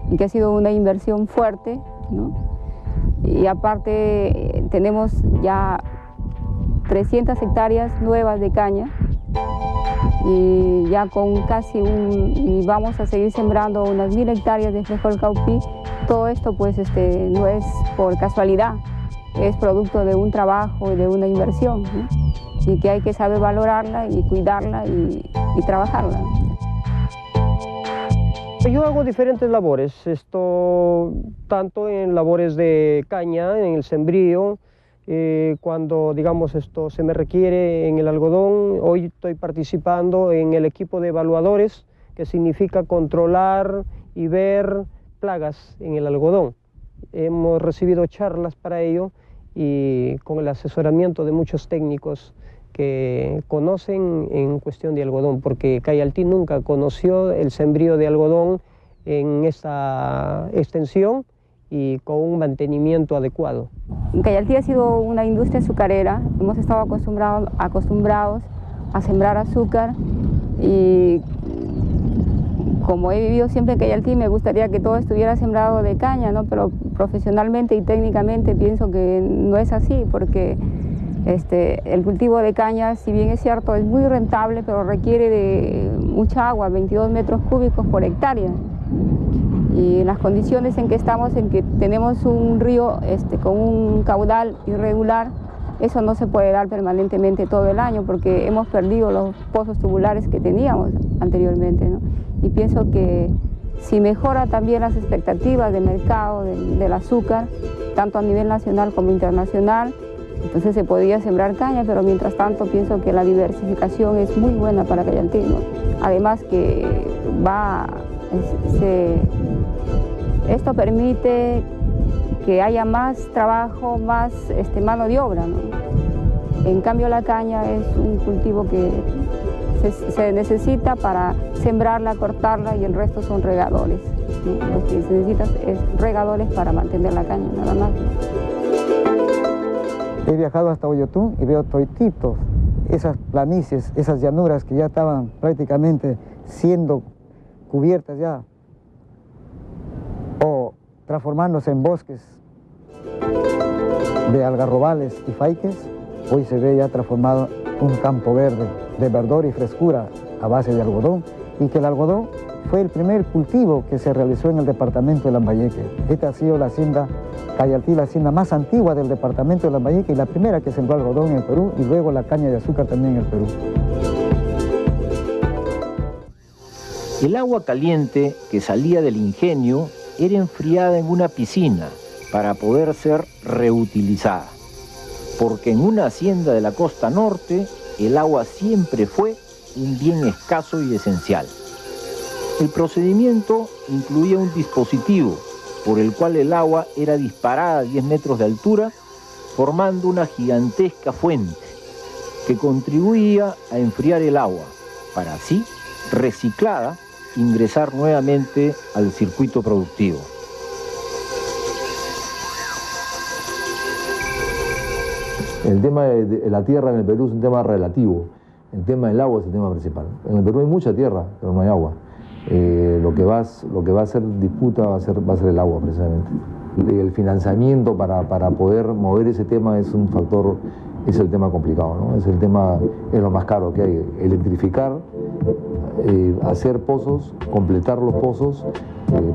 y que ha sido una inversión fuerte, ¿no? Y aparte tenemos ya 300 hectáreas nuevas de caña y ya con y vamos a seguir sembrando unas 1000 hectáreas de frijol caupí. Todo esto pues no es por casualidad, es producto de un trabajo y de una inversión, ¿no? Y que hay que saber valorarla y cuidarla y trabajarla. Yo hago diferentes labores, tanto en labores de caña, en el sembrío, cuando digamos se me requiere en el algodón. Hoy estoy participando en el equipo de evaluadores, que significa controlar y ver plagas en el algodón. Hemos recibido charlas para ello y con el asesoramiento de muchos técnicos que conocen en cuestión de algodón, porque Cayaltí nunca conoció el sembrío de algodón en esta extensión y con un mantenimiento adecuado. Cayaltí ha sido una industria azucarera, hemos estado acostumbrados a sembrar azúcar y como he vivido siempre en Cayaltí me gustaría que todo estuviera sembrado de caña, ¿no? Pero profesionalmente y técnicamente pienso que no es así, porque el cultivo de caña, si bien es cierto, es muy rentable, pero requiere de mucha agua, 22 metros cúbicos por hectárea. Y en las condiciones en que estamos, en que tenemos un río con un caudal irregular, eso no se puede dar permanentemente todo el año, porque hemos perdido los pozos tubulares que teníamos anteriormente, ¿no? Y pienso que si mejora también las expectativas de mercado del azúcar, tanto a nivel nacional como internacional, entonces se podría sembrar caña, pero mientras tanto pienso que la diversificación es muy buena para Cayaltí, ¿no? Además que esto permite que haya más trabajo, más mano de obra, ¿no? En cambio la caña es un cultivo que se necesita para sembrarla, cortarla y el resto son regadores, ¿no? Lo que se necesita es regadores para mantener la caña, nada más. He viajado hasta Oyotún y veo toititos, esas planicies, esas llanuras que ya estaban prácticamente siendo cubiertas ya o transformándose en bosques de algarrobales y faiques. Hoy se ve ya transformado un campo verde de verdor y frescura a base de algodón, y que el algodón fue el primer cultivo que se realizó en el departamento de Lambayeque. Esta ha sido la hacienda Cayaltí, la hacienda más antigua del departamento de Lambayeque y la primera que sembró algodón en el Perú, y luego la caña de azúcar también en el Perú. El agua caliente que salía del ingenio era enfriada en una piscina para poder ser reutilizada, porque en una hacienda de la costa norte el agua siempre fue un bien escaso y esencial. El procedimiento incluía un dispositivo por el cual el agua era disparada a 10 metros de altura, formando una gigantesca fuente que contribuía a enfriar el agua, para así, reciclada, ingresar nuevamente al circuito productivo. El tema de la tierra en el Perú es un tema relativo, el tema del agua es el tema principal. En el Perú hay mucha tierra, pero no hay agua. Lo que va a ser disputa va a ser el agua, precisamente. El financiamiento para poder mover ese tema es un factor, es el tema complicado, ¿no? Es lo más caro que hay. Electrificar, hacer pozos, completar los pozos,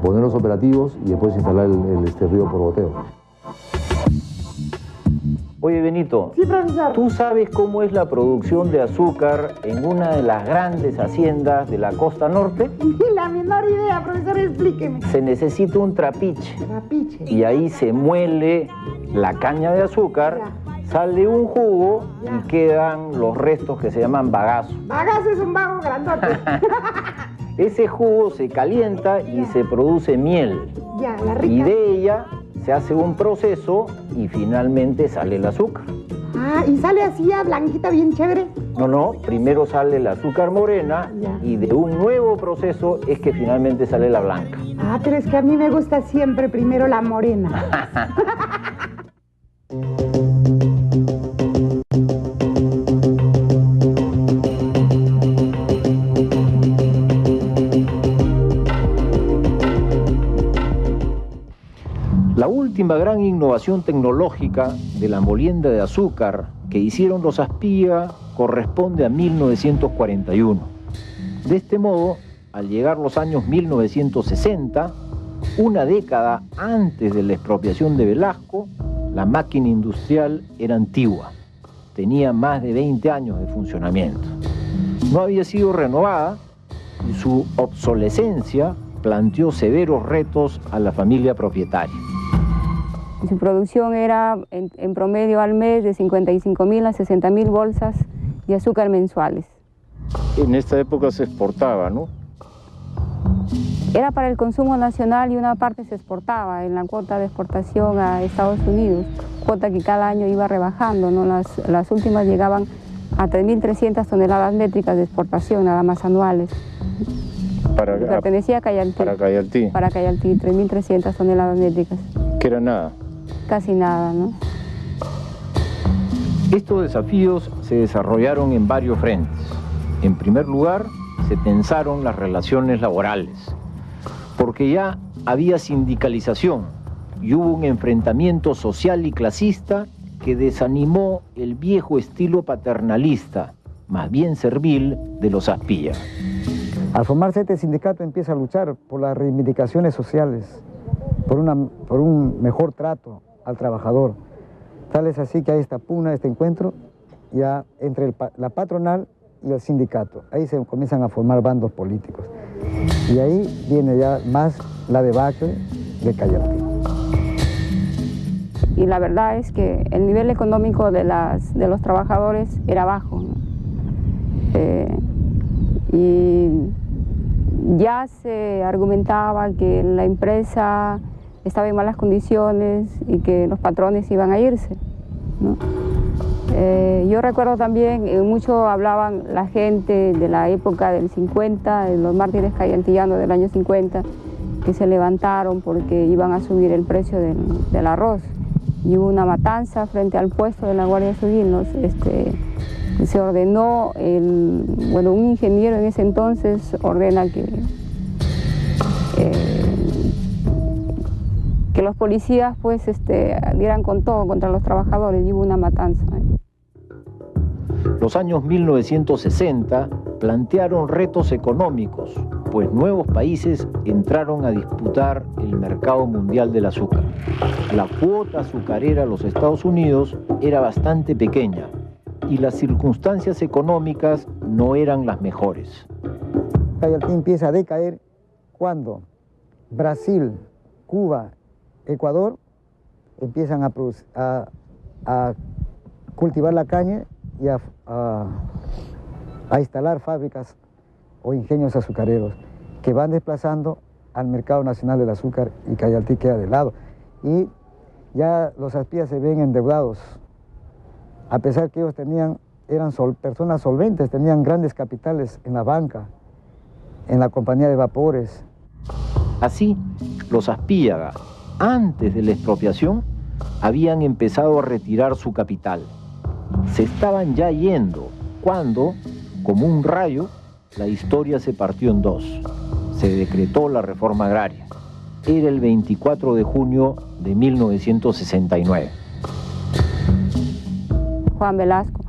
ponerlos operativos y después instalar el río por goteo. Oye, Benito, sí, profesor. ¿Tú sabes cómo es la producción de azúcar en una de las grandes haciendas de la costa norte? Ni la menor idea, profesor, explíqueme. Se necesita un trapiche. Trapiche. Y ahí se muele la caña de azúcar, ya. Sale un jugo, ya. Y quedan los restos que se llaman bagazo. Bagazo es un vago grandote. Ese jugo se calienta y ya. Se produce miel. Ya, la rica. Y de ella se hace un proceso y finalmente sale el azúcar. Ah, ¿y sale así ya blanquita, bien chévere? No, primero sale el azúcar morena ya. Y de un nuevo proceso es que finalmente sale la blanca. Ah, pero es que a mí me gusta siempre primero la morena. última gran innovación tecnológica de la molienda de azúcar que hicieron los Aspilla corresponde a 1941. De este modo, al llegar los años 1960, una década antes de la expropiación de Velasco, la máquina industrial era antigua. Tenía más de 20 años de funcionamiento. No había sido renovada y su obsolescencia planteó severos retos a la familia propietaria. Su producción era en promedio al mes de 55.000 a 60.000 bolsas de azúcar mensuales. En esta época se exportaba, ¿no? Era para el consumo nacional y una parte se exportaba en la cuota de exportación a Estados Unidos, cuota que cada año iba rebajando, ¿no? Las últimas llegaban a 3.300 toneladas métricas de exportación, nada más anuales. Pertenecía a Cayaltí. Para Cayaltí. Para Cayaltí, 3.300 toneladas métricas. Que era nada. Casi nada, ¿no? Estos desafíos se desarrollaron en varios frentes. En primer lugar, se tensaron las relaciones laborales, porque ya había sindicalización y hubo un enfrentamiento social y clasista que desanimó el viejo estilo paternalista, más bien servil, de los Aspilla. Al formarse este sindicato empieza a luchar por las reivindicaciones sociales, por un mejor trato al trabajador. Tal es así que hay esta pugna, este encuentro ya entre la patronal y el sindicato. Ahí se comienzan a formar bandos políticos. Y ahí viene ya más la debacle de Cayaltí. Y la verdad es que el nivel económico de los trabajadores era bajo, ¿no? Y ya se argumentaba que la empresa estaba en malas condiciones y que los patrones iban a irse, ¿no? Yo recuerdo también, mucho hablaban la gente de la época del 50, de los mártires cayaltillanos del año 50, que se levantaron porque iban a subir el precio del arroz. Y hubo una matanza frente al puesto de la Guardia Civil, ¿no? Se ordenó, un ingeniero en ese entonces ordena que los policías pues dieran con todo contra los trabajadores y hubo una matanza. Los años 1960 plantearon retos económicos, pues nuevos países entraron a disputar el mercado mundial del azúcar. La cuota azucarera a los Estados Unidos era bastante pequeña y las circunstancias económicas no eran las mejores. Cayaltí empieza a decaer cuando Brasil, Cuba, Ecuador empiezan a cultivar la caña y a instalar fábricas o ingenios azucareros que van desplazando al mercado nacional del azúcar y Cayaltí queda de lado. Y ya los Aspilla se ven endeudados, a pesar que ellos eran personas solventes, tenían grandes capitales en la banca, en la compañía de vapores. Así, los Aspilla, antes de la expropiación, habían empezado a retirar su capital. Se estaban ya yendo cuando, como un rayo, la historia se partió en dos. Se decretó la reforma agraria. Era el 24 de junio de 1969. Juan Velasco,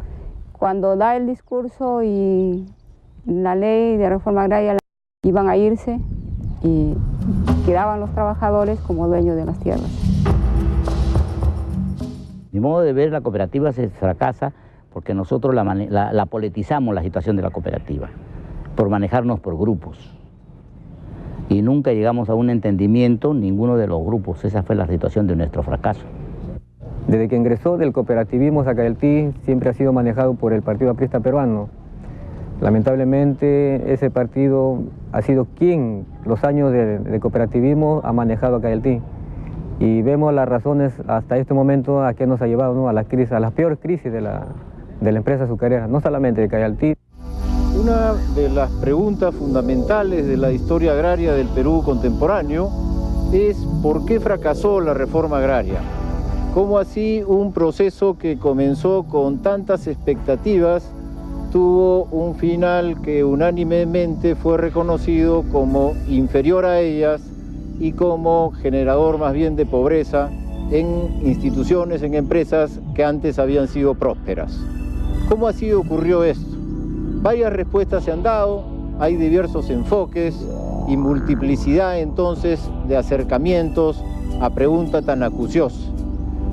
cuando da el discurso y la ley de reforma agraria iban a irse y quedaban los trabajadores como dueños de las tierras. Mi modo de ver, la cooperativa se fracasa porque nosotros la politizamos la situación de la cooperativa, por manejarnos por grupos. Y nunca llegamos a un entendimiento, ninguno de los grupos. Esa fue la situación de nuestro fracaso. Desde que ingresó del cooperativismo a Cayaltí, siempre ha sido manejado por el Partido Aprista Peruano. Lamentablemente, ese partido ha sido quien, los años de cooperativismo, ha manejado a Cayaltí. Y vemos las razones hasta este momento a qué nos ha llevado, ¿no? A las peores crisis de la empresa azucarera, no solamente de Cayaltí. Una de las preguntas fundamentales de la historia agraria del Perú contemporáneo es ¿por qué fracasó la reforma agraria? ¿Cómo así un proceso que comenzó con tantas expectativas tuvo un final que unánimemente fue reconocido como inferior a ellas y como generador más bien de pobreza en instituciones, en empresas que antes habían sido prósperas. ¿Cómo así ocurrió esto? Varias respuestas se han dado, hay diversos enfoques y multiplicidad entonces de acercamientos a pregunta tan acuciosa.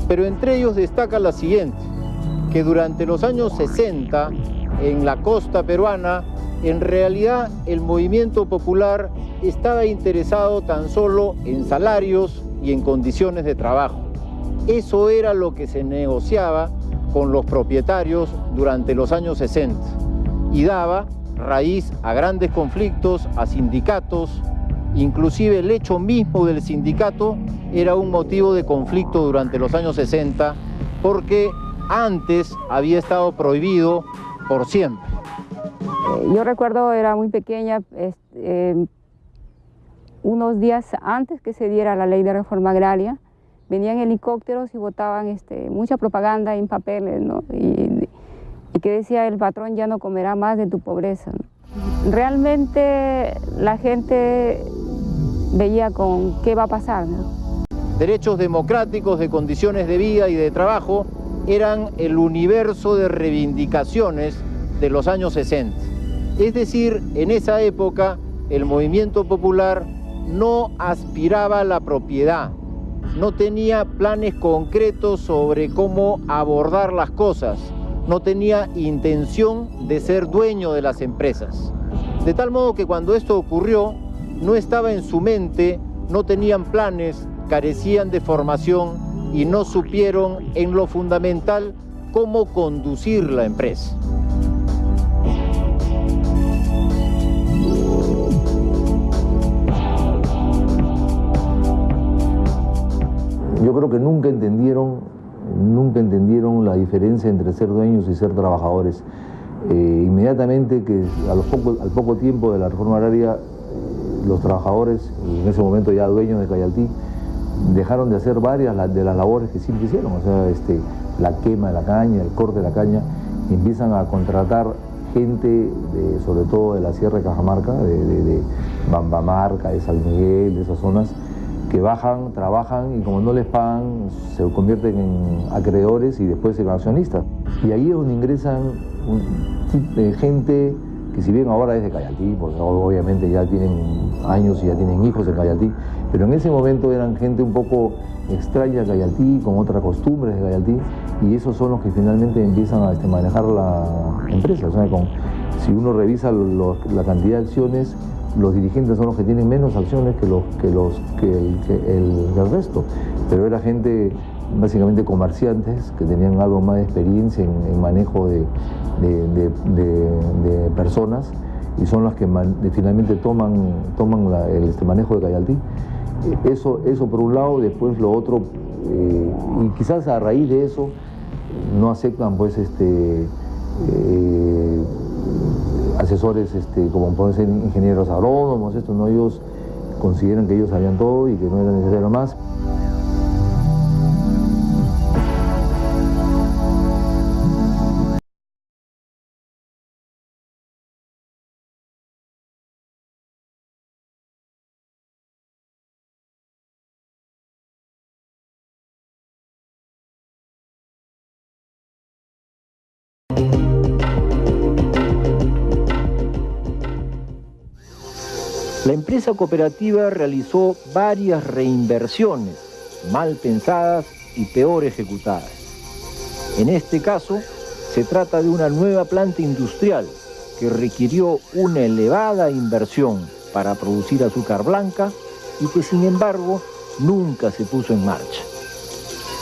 Pero entre ellos destaca la siguiente, que durante los años 60 en la costa peruana, en realidad el movimiento popular estaba interesado tan solo en salarios y en condiciones de trabajo. Eso era lo que se negociaba con los propietarios durante los años 60 y daba raíz a grandes conflictos, a sindicatos, inclusive el hecho mismo del sindicato era un motivo de conflicto durante los años 60 porque antes había estado prohibido por siempre. Yo recuerdo, era muy pequeña, unos días antes que se diera la ley de reforma agraria, venían helicópteros y botaban mucha propaganda en papeles, ¿no? Y que decía: el patrón ya no comerá más de tu pobreza, ¿no? Realmente la gente veía con qué va a pasar, ¿no? Derechos democráticos, de condiciones de vida y de trabajo eran el universo de reivindicaciones de los años 60. Es decir, en esa época el movimiento popular no aspiraba a la propiedad, no tenía planes concretos sobre cómo abordar las cosas, no tenía intención de ser dueño de las empresas. De tal modo que cuando esto ocurrió, no estaba en su mente, no tenían planes, carecían de formación y no supieron en lo fundamental cómo conducir la empresa. Yo creo que nunca entendieron la diferencia entre ser dueños y ser trabajadores. Inmediatamente, que al poco tiempo de la reforma agraria, los trabajadores, y en ese momento ya dueños de Cayaltí, dejaron de hacer varias de las labores que siempre hicieron, o sea, la quema de la caña, el corte de la caña, y empiezan a contratar gente, sobre todo de la Sierra de Cajamarca, de Bambamarca, de San Miguel, de esas zonas, que bajan, trabajan y como no les pagan, se convierten en acreedores y después en accionistas. Y ahí es donde ingresan gente que, si bien ahora es de Cayaltí, porque obviamente ya tienen años y ya tienen hijos en Cayaltí, pero en ese momento eran gente un poco extraña a Cayaltí, con otras costumbres de Cayaltí, y esos son los que finalmente empiezan a manejar la empresa. O sea, si uno revisa la cantidad de acciones, los dirigentes son los que tienen menos acciones que el resto, pero era gente, básicamente comerciantes, que tenían algo más de experiencia en manejo de personas, y son las que finalmente toman el manejo de Cayaltí. Eso por un lado. Después lo otro, y quizás a raíz de eso no aceptan pues asesores como pueden ser ingenieros agrónomos, no, ellos consideran que ellos sabían todo y que no era necesario más. La empresa cooperativa realizó varias reinversiones, mal pensadas y peor ejecutadas. En este caso, se trata de una nueva planta industrial que requirió una elevada inversión para producir azúcar blanca y que, sin embargo, nunca se puso en marcha.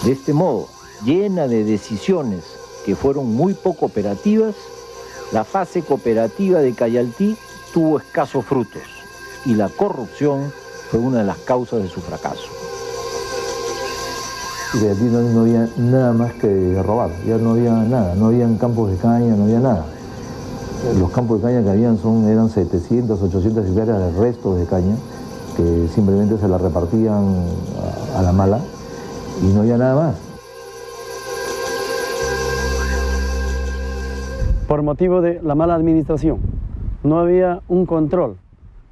De este modo, llena de decisiones que fueron muy poco operativas, la fase cooperativa de Cayaltí tuvo escasos frutos, y la corrupción fue una de las causas de su fracaso. Y de aquí no había nada más que robar, ya no había nada, no habían campos de caña, no había nada. Los campos de caña que habían eran 700, 800 hectáreas de restos de caña, que simplemente se la repartían a la mala, y no había nada más. Por motivo de la mala administración, no había un control.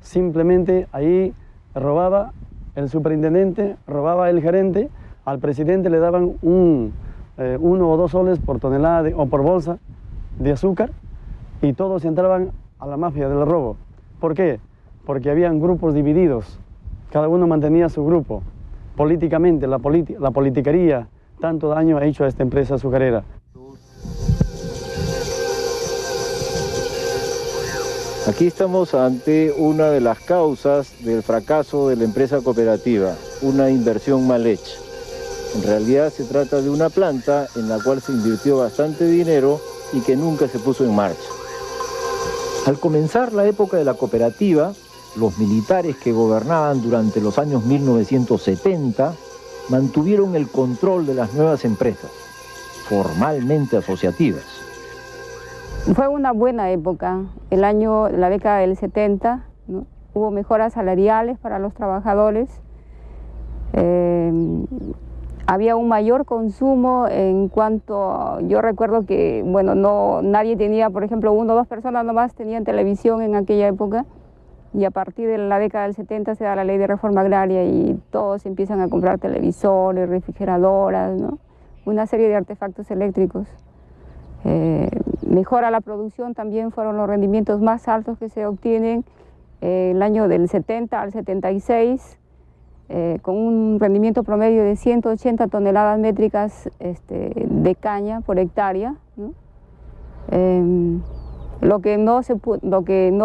Simplemente ahí robaba el superintendente, robaba el gerente, al presidente le daban 1 o 2 soles por tonelada o por bolsa de azúcar y todos entraban a la mafia del robo. ¿Por qué? Porque habían grupos divididos, cada uno mantenía su grupo. Políticamente, la politiquería tanto daño ha hecho a esta empresa azucarera. Aquí estamos ante una de las causas del fracaso de la empresa cooperativa, una inversión mal hecha. En realidad se trata de una planta en la cual se invirtió bastante dinero y que nunca se puso en marcha. Al comenzar la época de la cooperativa, los militares que gobernaban durante los años 1970 mantuvieron el control de las nuevas empresas, formalmente asociativas. Fue una buena época, la década del 70, ¿no? Hubo mejoras salariales para los trabajadores, había un mayor consumo en cuanto, yo recuerdo que, bueno, nadie tenía, por ejemplo, 1 o 2 personas nomás tenían televisión en aquella época, y a partir de la década del 70 se da la ley de reforma agraria y todos empiezan a comprar televisores, refrigeradoras, ¿no? Una serie de artefactos eléctricos. Mejora la producción, también fueron los rendimientos más altos que se obtienen el año del 70 al 76, con un rendimiento promedio de 180 toneladas métricas de caña por hectárea, ¿no? Lo que no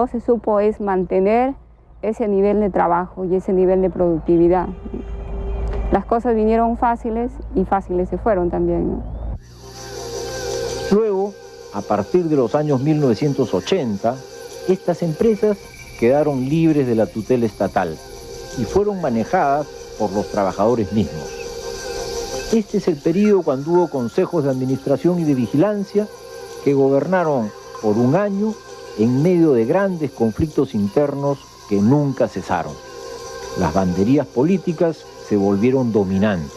se supo es mantener ese nivel de trabajo y ese nivel de productividad. Las cosas vinieron fáciles y fáciles se fueron también, ¿no? Luego, a partir de los años 1980, estas empresas quedaron libres de la tutela estatal y fueron manejadas por los trabajadores mismos. Este es el periodo cuando hubo consejos de administración y de vigilancia que gobernaron por 1 año en medio de grandes conflictos internos que nunca cesaron. Las banderías políticas se volvieron dominantes.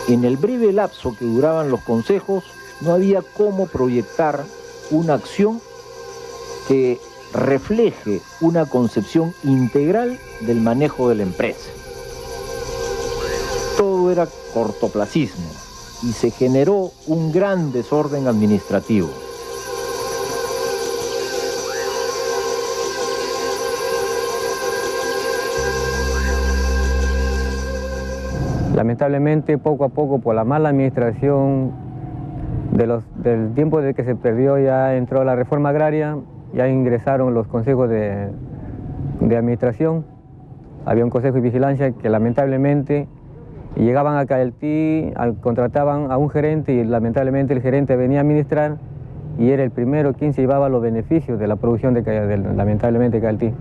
En el breve lapso que duraban los consejos, no había cómo proyectar una acción que refleje una concepción integral del manejo de la empresa. Todo era cortoplacismo y se generó un gran desorden administrativo. Lamentablemente, poco a poco, por la mala administración, del tiempo de que se perdió, ya entró la reforma agraria, ya ingresaron los consejos de administración. Había un consejo de vigilancia que lamentablemente llegaban a Caeltí, contrataban a un gerente y lamentablemente el gerente venía a administrar y era el primero quien se llevaba los beneficios de la producción lamentablemente Caeltí.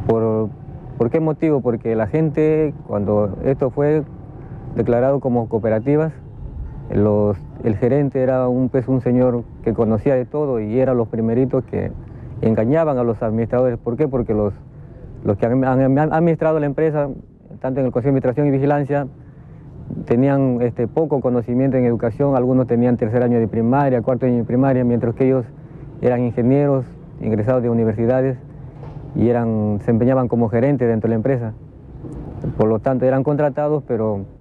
¿Por qué motivo? Porque la gente, cuando esto fue declarado como cooperativas, el gerente era un señor que conocía de todo y eran los primeritos que engañaban a los administradores. ¿Por qué? Porque los que han administrado la empresa, tanto en el Consejo de Administración y Vigilancia, tenían poco conocimiento en educación. Algunos tenían 3er año de primaria, 4º año de primaria, mientras que ellos eran ingenieros, ingresados de universidades y se desempeñaban como gerentes dentro de la empresa. Por lo tanto, eran contratados, pero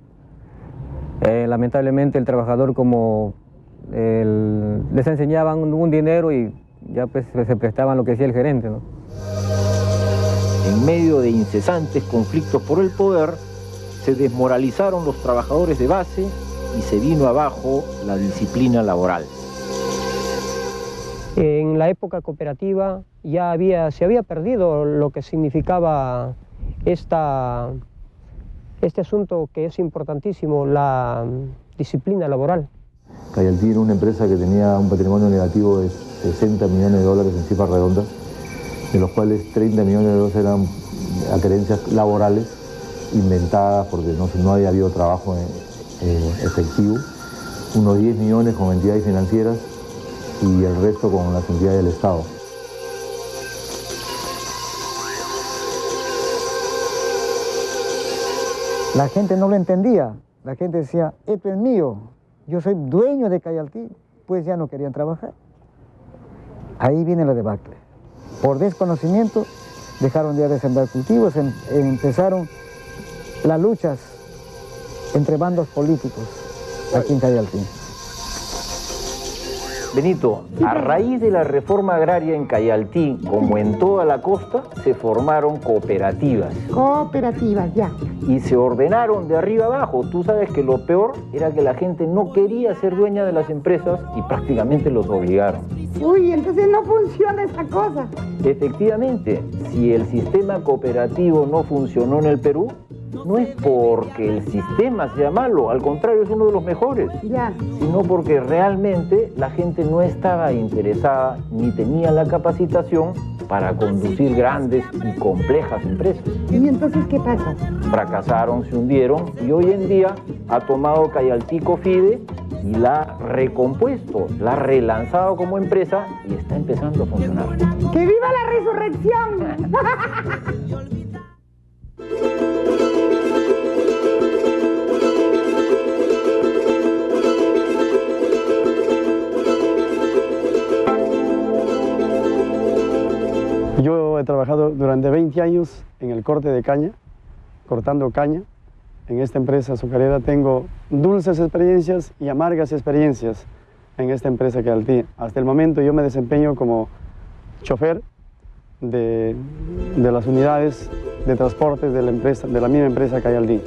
lamentablemente el trabajador les enseñaban un dinero y ya pues se prestaban lo que decía el gerente, ¿no? En medio de incesantes conflictos por el poder, se desmoralizaron los trabajadores de base y se vino abajo la disciplina laboral. En la época cooperativa se había perdido lo que significaba este asunto que es importantísimo, la disciplina laboral. Caeltí era una empresa que tenía un patrimonio negativo de $60 millones en cifras redondas, de los cuales 30 millones de dólares eran acreencias laborales inventadas porque no había habido trabajo efectivo, unos 10 millones con entidades financieras y el resto con las entidades del Estado. La gente no lo entendía, la gente decía, esto es mío, yo soy dueño de Caeltí, pues ya no querían trabajar. Ahí viene la debacle. Por desconocimiento dejaron ya de sembrar cultivos, empezaron las luchas entre bandos políticos aquí en Cayaltí. Benito, a raíz de la reforma agraria en Cayaltí, como en toda la costa, se formaron cooperativas. Cooperativas, ya. Y se ordenaron de arriba abajo. Tú sabes que lo peor era que la gente no quería ser dueña de las empresas y prácticamente los obligaron. Uy, entonces no funciona esa cosa. Efectivamente, si el sistema cooperativo no funcionó en el Perú, no es porque el sistema sea malo, al contrario, es uno de los mejores, Ya. sino porque realmente la gente no estaba interesada ni tenía la capacitación para conducir grandes y complejas empresas. ¿Y entonces qué pasa? Fracasaron, se hundieron y hoy en día ha tomado Cayaltí Cofide y la ha recompuesto, la ha relanzado como empresa y está empezando a funcionar. ¡Que viva la resurrección! Yo he trabajado durante 20 años en el corte de caña, cortando caña. En esta empresa azucarera tengo dulces experiencias y amargas experiencias en esta empresa Cayaltí. Hasta el momento yo me desempeño como chofer de las unidades de transporte de la misma empresa Cayaltí.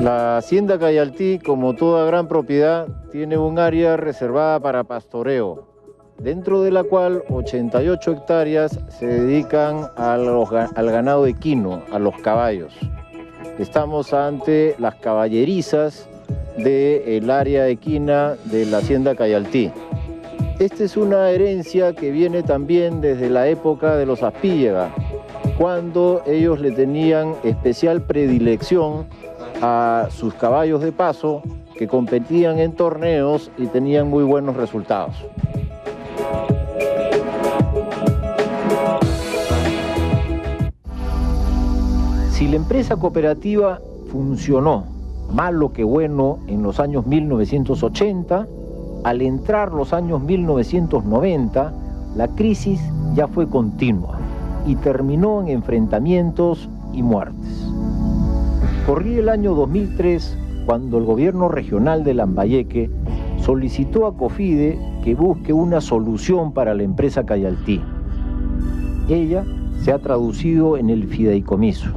La hacienda Cayaltí, como toda gran propiedad, tiene un área reservada para pastoreo, dentro de la cual 88 hectáreas se dedican al ganado equino, a los caballos. Estamos ante las caballerizas del área equina de la hacienda Cayaltí. Esta es una herencia que viene también desde la época de los Aspíllega, cuando ellos le tenían especial predilección a sus caballos de paso que competían en torneos y tenían muy buenos resultados. Si la empresa cooperativa funcionó, malo que bueno, en los años 1980, al entrar los años 1990, la crisis ya fue continua y terminó en enfrentamientos y muertes. Corría el año 2003 cuando el gobierno regional de Lambayeque solicitó a Cofide que busque una solución para la empresa Cayaltí. Ella se ha traducido en el fideicomiso.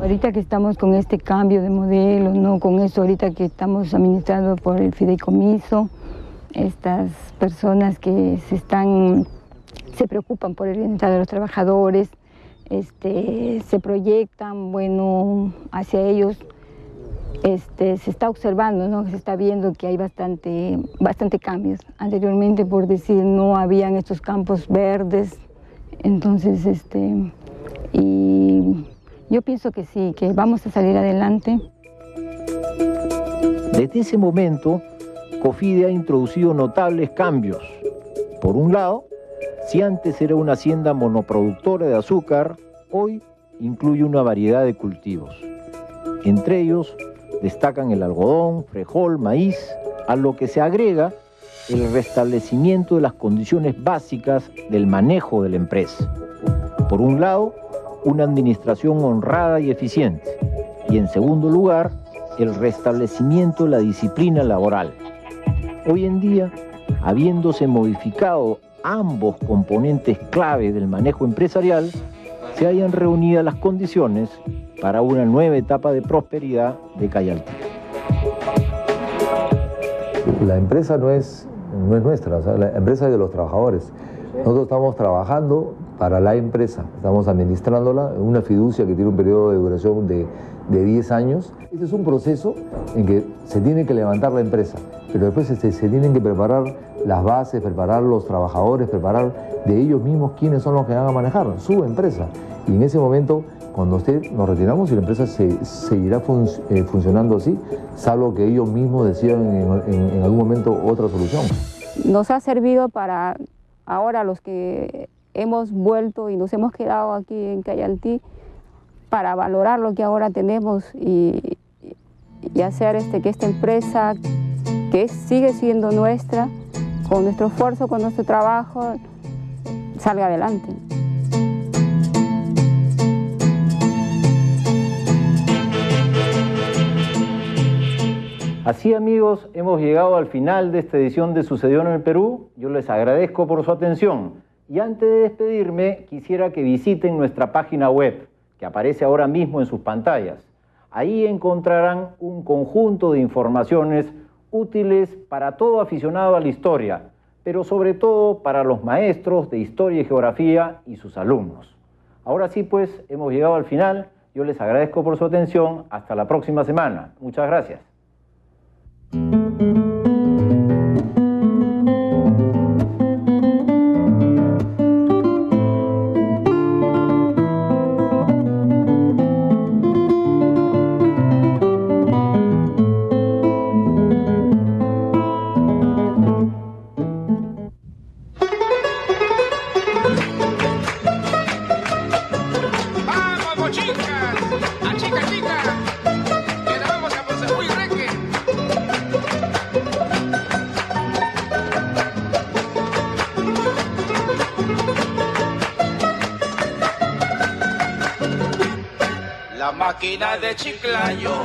Ahorita que estamos con este cambio de modelo, ¿no? Con eso ahorita que estamos administrando por el fideicomiso, estas personas que se preocupan por el bienestar de los trabajadores, se proyectan, bueno, hacia ellos, se está observando, ¿no? Se está viendo que hay bastante cambios. Anteriormente, por decir, no habían estos campos verdes, entonces, y yo pienso que sí, que vamos a salir adelante. Desde ese momento, Cofide ha introducido notables cambios. Por un lado, si antes era una hacienda monoproductora de azúcar, hoy incluye una variedad de cultivos. Entre ellos destacan el algodón, frijol, maíz, a lo que se agrega el restablecimiento de las condiciones básicas del manejo de la empresa. Por un lado, una administración honrada y eficiente. Y en segundo lugar, el restablecimiento de la disciplina laboral. Hoy en día, habiéndose modificado ambos componentes clave del manejo empresarial, se hayan reunido las condiciones para una nueva etapa de prosperidad de Cayaltí. La empresa no es nuestra, o sea, la empresa es de los trabajadores. Nosotros estamos trabajando para la empresa. Estamos administrándola en una fiducia que tiene un periodo de duración de 10 años. Este es un proceso en que se tiene que levantar la empresa, pero después se tienen que preparar las bases, preparar los trabajadores, preparar de ellos mismos quiénes son los que van a manejar su empresa. Y en ese momento, cuando nos retiramos, y la empresa seguirá funcionando así, salvo que ellos mismos decidan en algún momento otra solución. Nos ha servido para ahora los que hemos vuelto y nos hemos quedado aquí en Cayaltí, para valorar lo que ahora tenemos y hacer que esta empresa, que sigue siendo nuestra, con nuestro esfuerzo, con nuestro trabajo, salga adelante. Así, amigos, hemos llegado al final de esta edición de Sucedió en el Perú. Yo les agradezco por su atención. Y antes de despedirme, quisiera que visiten nuestra página web, que aparece ahora mismo en sus pantallas. Ahí encontrarán un conjunto de informaciones útiles para todo aficionado a la historia, pero sobre todo para los maestros de Historia y Geografía y sus alumnos. Ahora sí, pues, hemos llegado al final. Yo les agradezco por su atención. Hasta la próxima semana. Muchas gracias. La máquina de Chiclayo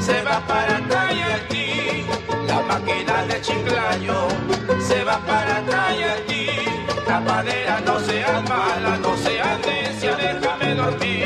se va para Cayaltí. La máquina de Chiclayo se va para Cayaltí. Tapadera, no seas mala, no seas necia, déjame dormir.